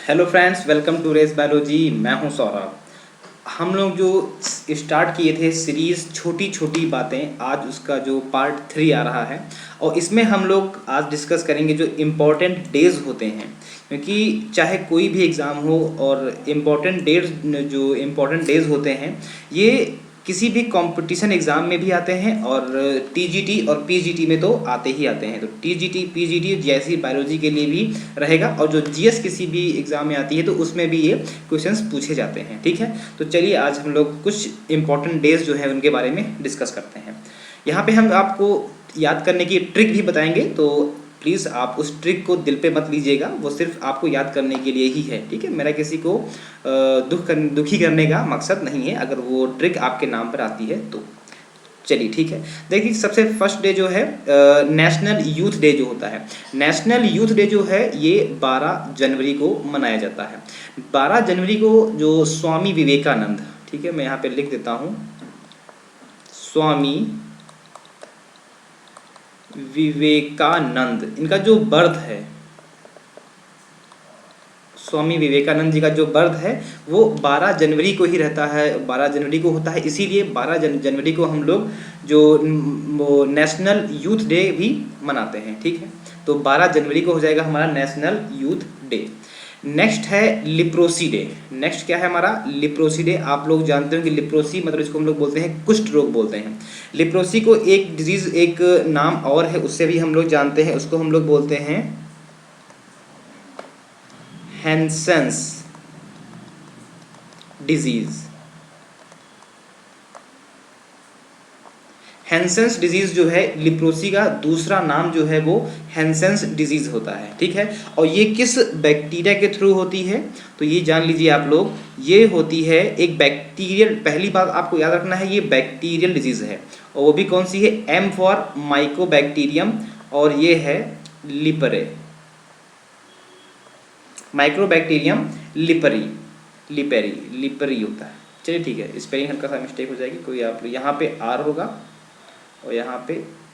Hello friends, welcome to race biology. मैं हूं सौरभ। हम लोग जो स्टार्ट किए थे सीरीज़ छोटी छोटी बातें, आज उसका जो पार्ट 3 आ रहा है और इसमें हम लोग आज डिस्कस करेंगे जो इम्पोर्टेंट डेज होते हैं। क्योंकि चाहे कोई भी एग्ज़ाम हो और इम्पोर्टेंट डेज होते हैं ये किसी भी कंपटीशन एग्ज़ाम में भी आते हैं और टीजीटी और पीजीटी में तो आते ही आते हैं। तो टीजीटी पीजीटी जैसी बायोलॉजी के लिए भी रहेगा और जो जीएस किसी भी एग्ज़ाम में आती है तो उसमें भी ये क्वेश्चंस पूछे जाते हैं। ठीक है, तो चलिए आज हम लोग कुछ इंपॉर्टेंट डेज जो है उनके बारे में डिस्कस करते हैं। यहाँ पे हम आपको याद करने की ट्रिक भी बताएंगे, तो प्लीज़ आप उस ट्रिक को दिल पे मत लीजिएगा, वो सिर्फ आपको याद करने के लिए ही है। ठीक है, मेरा किसी को दुखी करने का मकसद नहीं है अगर वो ट्रिक आपके नाम पर आती है तो। चलिए ठीक है, देखिए सबसे फर्स्ट डे जो है नेशनल यूथ डे जो होता है। नेशनल यूथ डे जो है ये 12 जनवरी को मनाया जाता है। 12 जनवरी को जो स्वामी विवेकानंद, ठीक है मैं यहाँ पे लिख देता हूँ, स्वामी विवेकानंद, इनका जो बर्थ है, स्वामी विवेकानंद जी का जो बर्थ है वो 12 जनवरी को ही रहता है, 12 जनवरी को होता है। इसीलिए 12 जनवरी को हम लोग जो नेशनल यूथ डे भी मनाते हैं। ठीक है, तो 12 जनवरी को हो जाएगा हमारा नेशनल यूथ डे। नेक्स्ट है लिप्रोसी डे। नेक्स्ट क्या है हमारा? Leprosy day. आप लोग जानते हो कि लिप्रोसी मतलब इसको हम लोग बोलते हैं कुष्ठ रोग बोलते हैं। लिप्रोसी को एक डिजीज़, एक नाम और है उससे भी हम लोग जानते हैं, उसको हम लोग बोलते हैं हैंसेंस डिजीज। हैंसेंस डिजीज जो है लिप्रोसी का दूसरा नाम जो है वो हैंसेंस डिजीज होता है। ठीक है, और ये किस बैक्टीरिया के थ्रू होती है तो ये जान लीजिए आप लोग, ये होती है एक बैक्टीरियल, पहली बात आपको याद रखना है ये बैक्टीरियल डिजीज है और वो भी कौन सी है? एम फॉर माइकोबैक्टीरियम और ये है लिपरे, माइक्रोबैक्टीरियम लिपरी, लिपरी होता है। चलिए ठीक है, स्पेलिंग हल्का सा मिस्टेक हो जाएगी, कोई आप यहाँ पे आर होगा और यहाँ पे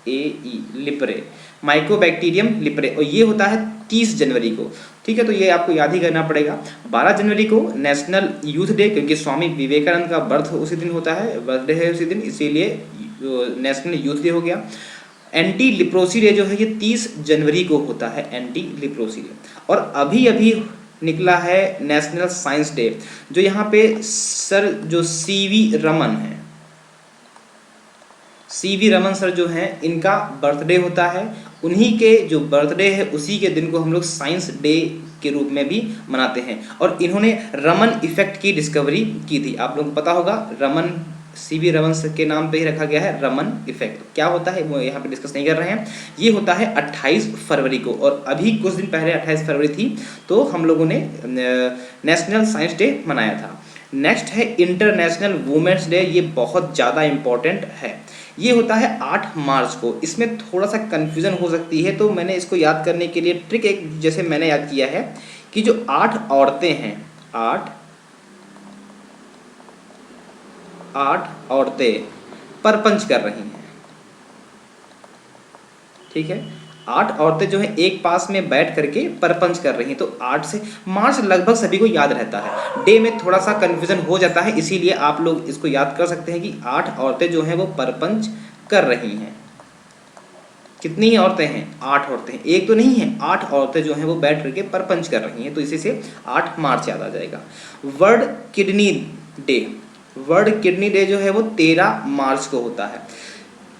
ए ई, लिपरे, माइक्रोबैक्टीरियम लिपरे, और ये होता है 30 जनवरी को। ठीक है, तो ये आपको याद ही करना पड़ेगा। 12 जनवरी को नेशनल यूथ डे, क्योंकि स्वामी विवेकानंद का बर्थ उसी दिन होता है, बर्थडे है उसी दिन, इसीलिए नेशनल यूथ डे हो गया। एंटी लिप्रोसी डे जो है ये 30 जनवरी को होता है, एंटी लिप्रोसी डे। और अभी अभी निकला है नेशनल साइंस डे, जो यहाँ पे सर जो सीवी रमन है, सीवी रमन सर जो हैं इनका बर्थडे होता है। उन्हीं के जो बर्थडे है उसी के दिन को हम लोग साइंस डे के रूप में भी मनाते हैं। और इन्होंने रमन इफेक्ट की डिस्कवरी की थी। आप लोगों को पता होगा, रमन, सीवी रमन सर के नाम पे ही रखा गया है रमन इफेक्ट। क्या होता है वो यहाँ पे डिस्कस नहीं कर रहे हैं। ये होता है 28 फरवरी को, और अभी कुछ दिन पहले 28 फरवरी थी तो हम लोगों ने नेशनल साइंस डे मनाया था। नेक्स्ट है इंटरनेशनल वुमेन्स डे। ये बहुत ज़्यादा इम्पोर्टेंट है। ये होता है 8 मार्च को। इसमें थोड़ा सा कन्फ्यूज़न हो सकती है, तो मैंने इसको याद करने के लिए ट्रिक एक जैसे मैंने याद किया है कि जो 8 औरतें हैं, 8 औरतें परपंच कर रही हैं। ठीक है, 8 औरतें जो है एक पास में बैठ करके परपंच कर रही हैं। तो 8 से मार्च लगभग सभी को याद रहता है। डे में थोड़ा सा कन्फ्यूजन हो जाता है, इसीलिए आप लोग इसको याद कर सकते हैं कि 8 औरतें जो हैं वो परपंच कर रही हैं। कितनी औरतें हैं? 8 औरतें हैं, एक तो नहीं है, 8 औरतें जो हैं वो बैठ करके परपंच कर रही हैं। तो इसी से 8 मार्च याद आ जाएगा। World kidney day, world kidney day जो है वो 13 मार्च को होता है।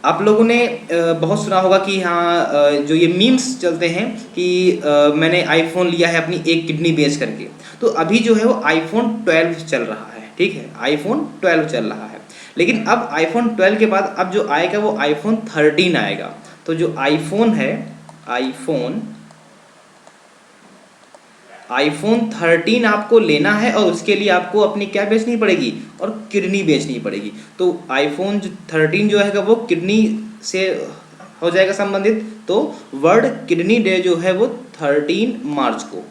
आप लोगों ने बहुत सुना होगा कि हाँ, जो ये मीम्स चलते हैं कि मैंने आईफोन लिया है अपनी एक किडनी बेच करके। तो अभी जो है वो आईफोन 12 चल रहा है। ठीक है, आईफोन 12 चल रहा है, लेकिन अब आईफोन 12 के बाद अब जो आएगा वो आईफोन 13 आएगा। तो जो आईफोन है, आईफोन 13 आपको लेना है और उसके लिए आपको अपनी क्या बेचनी पड़ेगी? और किडनी बेचनी पड़ेगी। तो आईफोन 13 जो है वो किडनी से हो जाएगा संबंधित। तो वर्ल्ड किडनी डे जो है वो 13 मार्च को।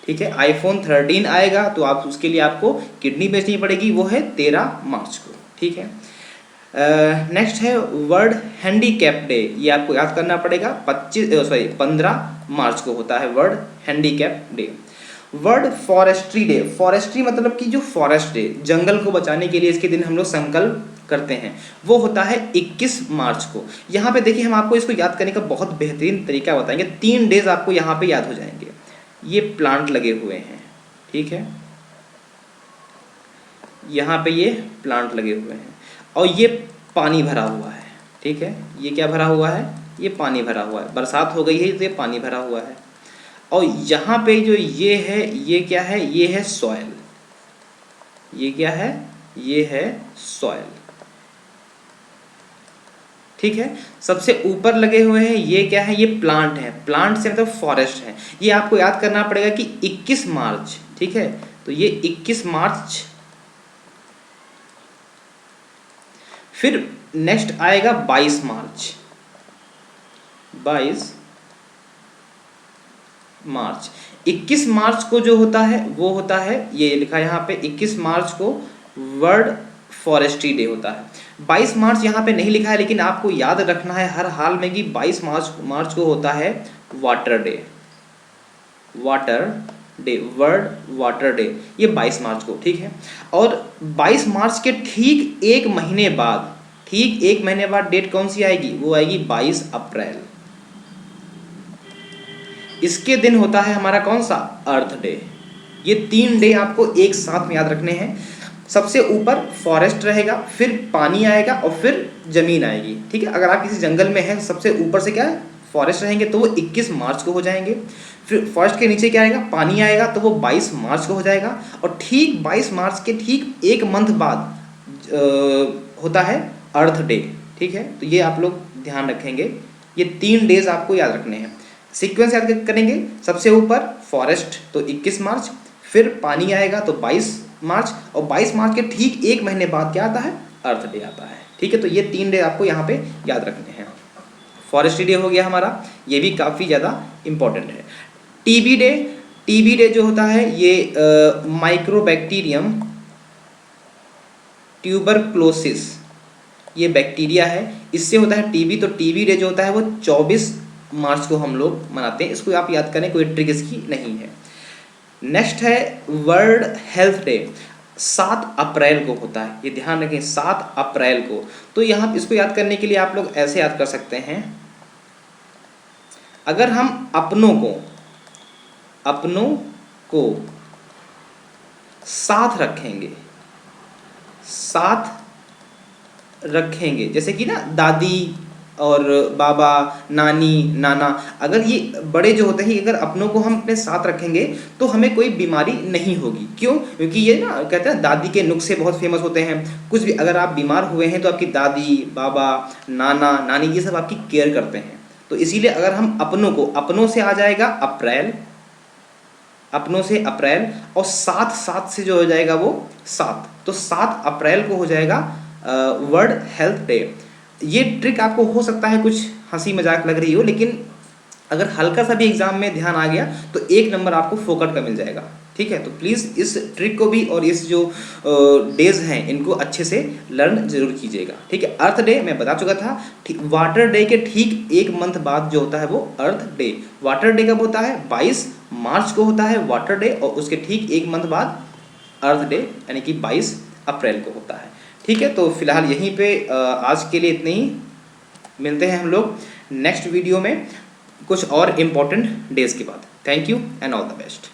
ठीक है, आईफोन 13 आएगा तो आप उसके लिए आपको किडनी बेचनी पड़ेगी, वो है 13 मार्च को। ठीक है, नेक्स्ट है वर्ल्ड हैंडीकैप डे। ये आपको याद करना पड़ेगा, 15 मार्च को होता है world handicap day. World forestry day, forestry मतलब कि जो फॉरेस्ट डे, जंगल को बचाने के लिए इसके दिन हम लोग संकल्प करते हैं, वो होता है 21 मार्च को। यहाँ पे देखिए हम आपको इसको याद करने का बहुत बेहतरीन तरीका बताएंगे, 3 डेज आपको यहाँ पे याद हो जाएंगे। ये प्लांट लगे हुए हैं, ठीक है, यहाँ पे ये प्लांट लगे हुए हैं और ये पानी भरा हुआ है, ठीक है, ये क्या भरा हुआ है, ये पानी भरा हुआ है, बरसात हो गई है तो ये पानी भरा हुआ है। और यहाँ पे जो ये है, ये क्या है, ये है सॉइल, ये क्या है, ये है सॉइल, ठीक है। सबसे ऊपर लगे हुए हैं ये क्या है, ये प्लांट है, प्लांट से मतलब फॉरेस्ट है। ये आपको याद करना पड़ेगा कि 21 मार्च, ठीक है, तो ये 21 मार्च। फिर नेक्स्ट आएगा 22 मार्च, 22 मार्च। 21 मार्च को जो होता है वो होता है, ये लिखा है यहाँ पे, 21 मार्च को वर्ल्ड फॉरेस्ट्री डे होता है। 22 मार्च यहाँ पे नहीं लिखा है, लेकिन आपको याद रखना है हर हाल में कि 22 मार्च को होता है water day, water day, world water day, ये 22 मार्च को, ठीक है। और 22 मार्च के ठीक एक महीने बाद, ठीक एक महीने बाद डेट कौन सी आएगी, वो आएगी 22 अप्रैल। इसके दिन होता है हमारा कौन सा, अर्थ डे। ये 3 डे आपको एक साथ में याद रखने हैं। सबसे ऊपर फॉरेस्ट रहेगा, फिर पानी आएगा और फिर जमीन आएगी, ठीक है। अगर आप किसी जंगल में हैं, सबसे ऊपर से क्या है, फॉरेस्ट रहेंगे, तो वो 21 मार्च को हो जाएंगे। फिर फॉरेस्ट के नीचे क्या आएगा, पानी आएगा, तो वो 22 मार्च को हो जाएगा। और ठीक 22 मार्च के ठीक एक मंथ बाद होता है अर्थ डे, ठीक है। तो ये आप लोग ध्यान रखेंगे, ये 3 डेज आपको याद रखने हैं। सीक्वेंस याद करेंगे, सबसे ऊपर फॉरेस्ट तो 21 मार्च, फिर पानी आएगा तो 22 मार्च, और 22 मार्च के ठीक एक महीने बाद क्या आता है, अर्थ डे आता है, ठीक है। तो ये 3 डे आपको यहाँ पे याद रखने हैं। फॉरेस्ट्री डे हो गया हमारा, ये भी काफ़ी ज़्यादा इम्पोर्टेंट है। टीबी डे, टीबी डे जो होता है ये माइक्रोबैक्टीरियम ट्यूबरक्लोसिस, ये बैक्टीरिया है, इससे होता है टीबी। तो टीबी डे जो होता है वो 24 मार्च को हम लोग मनाते हैं। इसको आप याद करें, कोई ट्रिक इसकी नहीं है। नेक्स्ट है वर्ल्ड हेल्थ डे, 7 अप्रैल को होता है, ये ध्यान रखें, 7 अप्रैल को। तो यहाँ इसको याद करने के लिए आप लोग ऐसे याद कर सकते हैं, अगर हम अपनों को साथ रखेंगे, जैसे कि ना दादी और बाबा, नानी, नाना, अगर ये बड़े जो होते हैं, अगर अपनों को हम अपने साथ रखेंगे तो हमें कोई बीमारी नहीं होगी। क्यों? क्योंकि ये ना कहते हैं दादी के नुस्खे बहुत फेमस होते हैं। कुछ भी अगर आप बीमार हुए हैं तो आपकी दादी, बाबा, नाना, नानी, ये सब आपकी केयर करते हैं। तो इसीलिए अगर हम अपनों से आ जाएगा अप्रैल, अपनों से अप्रैल, और 7 से जो हो जाएगा वो 7, तो 7 अप्रैल को हो जाएगा वर्ल्ड हेल्थ डे। ये ट्रिक आपको हो सकता है कुछ हंसी मजाक लग रही हो, लेकिन अगर हल्का सा भी एग्जाम में ध्यान आ गया तो 1 नंबर आपको फोकट का मिल जाएगा, ठीक है। तो प्लीज़ इस ट्रिक को भी और इस जो डेज हैं इनको अच्छे से लर्न जरूर कीजिएगा, ठीक है। अर्थ डे मैं बता चुका था, ठीक। वाटर डे के ठीक 1 मंथ बाद जो होता है वो अर्थ डे। वाटर डे कब होता है? 22 मार्च को होता है वाटर डे, और उसके ठीक 1 मंथ बाद अर्थ डे यानी कि 22 अप्रैल को होता है, ठीक है। तो फिलहाल यहीं पे आज के लिए इतने ही, मिलते हैं हम लोग नेक्स्ट वीडियो में कुछ और इम्पोर्टेंट डेज के बाद। Thank you and all the best.